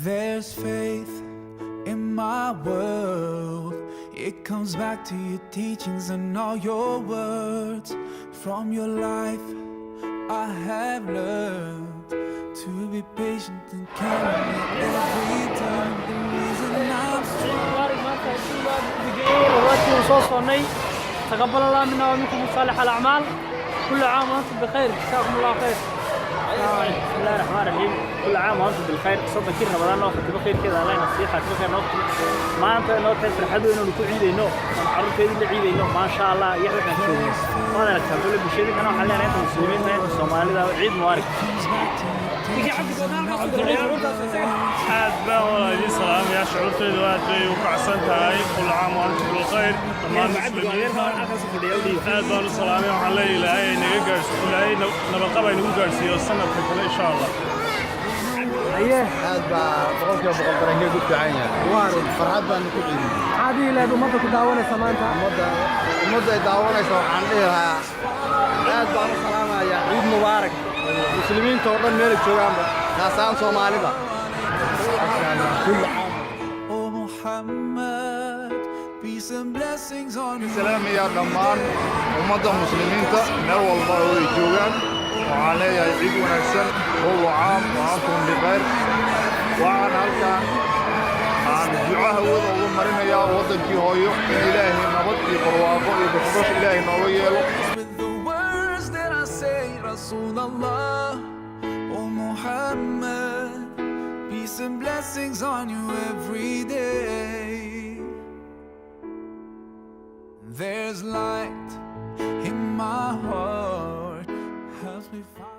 There's faith in my world. It comes back to your teachings and all your words. From your life I have learned to be patient and kind at every turn. The reason I'm strong. تقبل الله منا ومنكم صالح الأعمال. كل عام وأنتم بخير. جزاكم الله خير. بسم الله الرحمن الرحيم. كل عام وأنتم بالخير. صدق كثير رمضان نوفي بخير كذا الله ينصيحك بخير نوفي. ما أنت نوفي فرحدوا إنه نكون عيدينه. عرفت هذه اللي عيدينه ما شاء الله يحرق نشوفه. ما أنا أكتب له بشيء كانوا حلينا أنتم مسلمين ما أنتم الصومالي ده عيد مبارك. aad baan walaaliin salaamayaa shucuurtaydu aad bay u kacsan tahay kul caam wa antum bilkhayr dhammaan muslimiinta aad baan u salaamay waxaan leeyahay ilaahay naga gaarsiiyo ilaahay nabadqab ay nagu gaarsiiyo sanadka kale insha allah aad baa boqolkiiba boqol dareenkay ku fiican yahay farxad baan ku ciidin caadi ilaa ummadda ku daawanaysa maanta ummadda ay daawanaysa waxaan dhihi lahaa aad baan u salaamayaa ciid mubaarak muslimiinta oo dhan meel joogaanba kaasaan soomaalida Oh Muhammad, peace and blessings on you. salaamaya dhammaan ummadda muslimiinta meel walba oo ay joogaan waxaan leeyahay ciid wanaagsan kullu caam wa antum bikhayr waxaan halkaan aan duco hawada ugu marinayaa waddankii hooyo in ilaahay nabad iyo barwaaqo iyo bashbash ilaahay nooga yeelo With the words that I say, Rasulullah, oh Muhammad, peace and blessings on you every day. There's light in my heart, helps me find